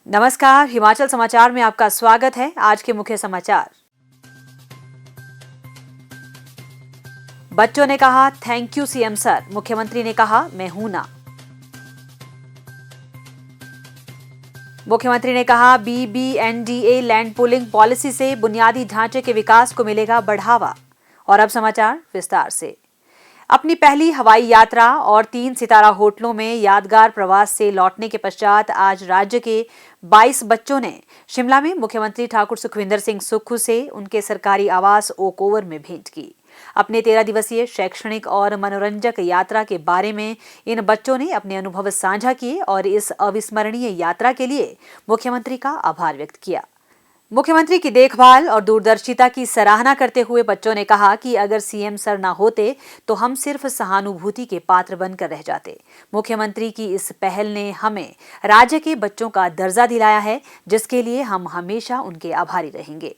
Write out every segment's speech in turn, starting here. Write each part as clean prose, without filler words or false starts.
नमस्कार, हिमाचल समाचार में आपका स्वागत है। आज के मुख्य समाचार। बच्चों ने कहा थैंक यू सीएम सर। मुख्यमंत्री ने कहा मैं हूं ना। मुख्यमंत्री ने कहा बीबीएनडीए लैंड पूलिंग पॉलिसी से बुनियादी ढांचे के विकास को मिलेगा बढ़ावा। और अब समाचार विस्तार से। अपनी पहली हवाई यात्रा और 3 सितारा होटलों में यादगार प्रवास से लौटने के पश्चात आज राज्य के 22 बच्चों ने शिमला में मुख्यमंत्री ठाकुर सुखविंदर सिंह सुक्खू से उनके सरकारी आवास ओक ओवर में भेंट की। अपने 13 दिवसीय शैक्षणिक और मनोरंजक यात्रा के बारे में इन बच्चों ने अपने अनुभव साझा किए और इस अविस्मरणीय यात्रा के लिए मुख्यमंत्री का आभार व्यक्त किया। मुख्यमंत्री की देखभाल और दूरदर्शिता की सराहना करते हुए बच्चों ने कहा कि अगर सीएम सर ना होते तो हम सिर्फ सहानुभूति के पात्र बनकर रह जाते। मुख्यमंत्री की इस पहल ने हमें राज्य के बच्चों का दर्जा दिलाया है, जिसके लिए हम हमेशा उनके आभारी रहेंगे।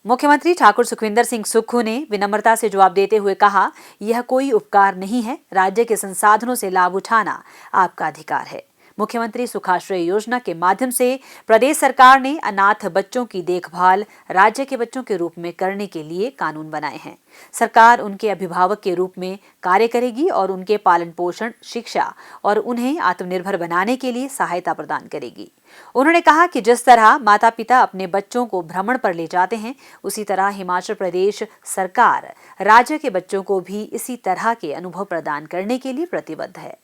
मुख्यमंत्री ठाकुर सुखविंदर सिंह सुक्खू ने विनम्रता से जवाब देते हुए कहा, यह कोई उपकार नहीं है, राज्य के संसाधनों से लाभ उठाना आपका अधिकार है। मुख्यमंत्री सुखाश्रय योजना के माध्यम से प्रदेश सरकार ने अनाथ बच्चों की देखभाल राज्य के बच्चों के रूप में करने के लिए कानून बनाए हैं। सरकार उनके अभिभावक के रूप में कार्य करेगी और उनके पालन पोषण, शिक्षा और उन्हें आत्मनिर्भर बनाने के लिए सहायता प्रदान करेगी। उन्होंने कहा कि जिस तरह माता पिता अपने बच्चों को भ्रमण पर ले जाते हैं, उसी तरह हिमाचल प्रदेश सरकार राज्य के बच्चों को भी इसी तरह के अनुभव प्रदान करने के लिए प्रतिबद्ध है।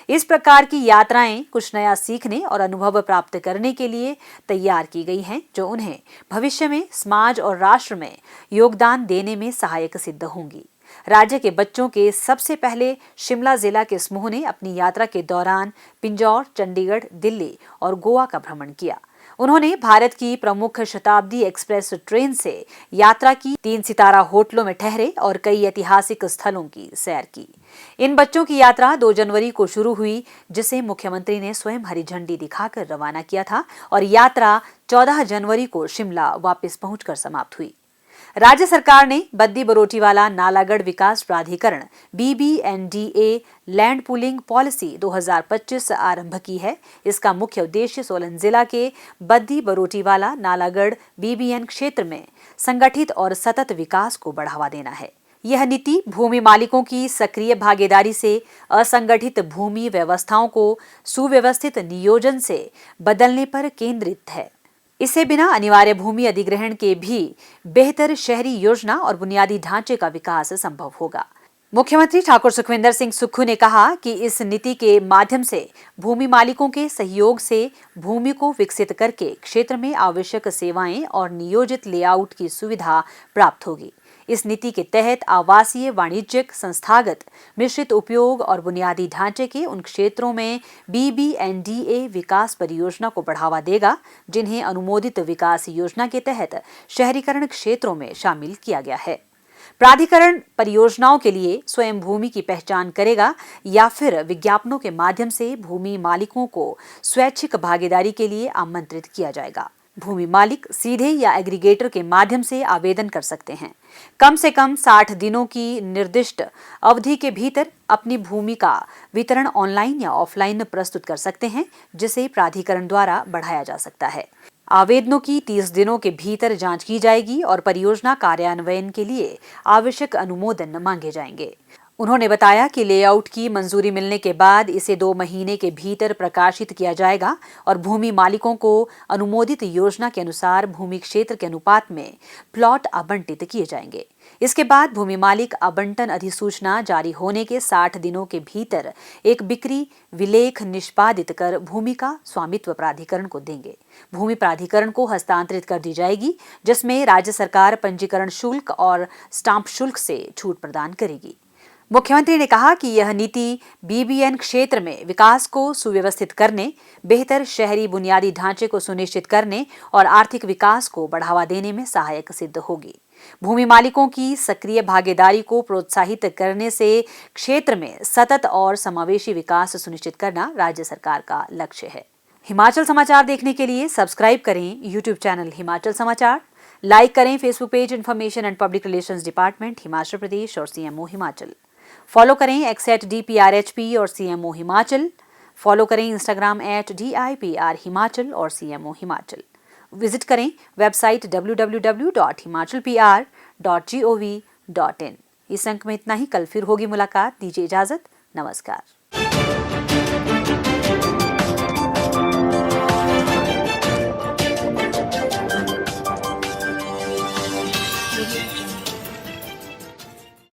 इस प्रकार की यात्राएं कुछ नया सीखने और अनुभव प्राप्त करने के लिए तैयार की गई हैं, जो उन्हें भविष्य में समाज और राष्ट्र में योगदान देने में सहायक सिद्ध होंगी। राज्य के बच्चों के सबसे पहले शिमला जिला के समूह ने अपनी यात्रा के दौरान पिंजौर, चंडीगढ़, दिल्ली और गोवा का भ्रमण किया। उन्होंने भारत की प्रमुख शताब्दी एक्सप्रेस ट्रेन से यात्रा की, 3 सितारा होटलों में ठहरे और कई ऐतिहासिक स्थलों की सैर की। इन बच्चों की यात्रा 2 जनवरी को शुरू हुई, जिसे मुख्यमंत्री ने स्वयं हरी झंडी दिखाकर रवाना किया था और यात्रा 14 जनवरी को शिमला वापस पहुंचकर समाप्त हुई। राज्य सरकार ने बद्दी बरोटीवाला नालागढ़ विकास प्राधिकरण बीबीएनडीए लैंड पूलिंग पॉलिसी 2025 आरंभ की है। इसका मुख्य उद्देश्य सोलन जिला के बद्दी बरोटीवाला नालागढ़ बीबीएन क्षेत्र में संगठित और सतत विकास को बढ़ावा देना है। यह नीति भूमि मालिकों की सक्रिय भागीदारी से असंगठित भूमि व्यवस्थाओं को सुव्यवस्थित नियोजन से बदलने पर केंद्रित है। इससे बिना अनिवार्य भूमि अधिग्रहण के भी बेहतर शहरी योजना और बुनियादी ढांचे का विकास संभव होगा। मुख्यमंत्री ठाकुर सुखविंदर सिंह सुक्खू ने कहा कि इस नीति के माध्यम से भूमि मालिकों के सहयोग से भूमि को विकसित करके क्षेत्र में आवश्यक सेवाएं और नियोजित लेआउट की सुविधा प्राप्त होगी। इस नीति के तहत आवासीय, वाणिज्यिक, संस्थागत, मिश्रित उपयोग और बुनियादी ढांचे के उन क्षेत्रों में बीबीएनडीए विकास परियोजना को बढ़ावा देगा, जिन्हें अनुमोदित विकास योजना के तहत शहरीकरण क्षेत्रों में शामिल किया गया है। प्राधिकरण परियोजनाओं के लिए स्वयं भूमि की पहचान करेगा या फिर विज्ञापनों के माध्यम से भूमि मालिकों को स्वैच्छिक भागीदारी के लिए आमंत्रित किया जाएगा। भूमि मालिक सीधे या एग्रीगेटर के माध्यम से आवेदन कर सकते हैं। कम से कम 60 दिनों की निर्दिष्ट अवधि के भीतर अपनी भूमि का वितरण ऑनलाइन या ऑफलाइन प्रस्तुत कर सकते हैं, जिसे प्राधिकरण द्वारा बढ़ाया जा सकता है। आवेदनों की 30 दिनों के भीतर जांच की जाएगी और परियोजना कार्यान्वयन के लिए आवश्यक अनुमोदन मांगे जाएंगे। उन्होंने बताया कि लेआउट की मंजूरी मिलने के बाद इसे 2 महीने के भीतर प्रकाशित किया जाएगा और भूमि मालिकों को अनुमोदित योजना के अनुसार भूमि क्षेत्र के अनुपात में प्लॉट आवंटित किए जाएंगे। इसके बाद भूमि मालिक आवंटन अधिसूचना जारी होने के 60 दिनों के भीतर एक बिक्री विलेख निष्पादित कर भूमि का स्वामित्व प्राधिकरण को देंगे। भूमि प्राधिकरण को हस्तांतरित कर दी जाएगी, जिसमें राज्य सरकार पंजीकरण शुल्क और स्टाम्प शुल्क से छूट प्रदान करेगी। मुख्यमंत्री ने कहा कि यह नीति बीबीएन क्षेत्र में विकास को सुव्यवस्थित करने, बेहतर शहरी बुनियादी ढांचे को सुनिश्चित करने और आर्थिक विकास को बढ़ावा देने में सहायक सिद्ध होगी। भूमि मालिकों की सक्रिय भागीदारी को प्रोत्साहित करने से क्षेत्र में सतत और समावेशी विकास सुनिश्चित करना राज्य सरकार का लक्ष्य है। हिमाचल समाचार देखने के लिए सब्सक्राइब करें यूट्यूब चैनल हिमाचल समाचार, लाइक करें Facebook page information and public relations department Himachal Pradesh और सीएमओ हिमाचल। फॉलो करें @DPRHP और सीएमओ हिमाचल। फॉलो करें इंस्टाग्राम @DIPR हिमाचल और CMO हिमाचल। विजिट करें वेबसाइट www.himachalpr.gov.in। इस अंक में इतना ही। कल फिर होगी मुलाकात। दीजिए इजाजत। नमस्कार।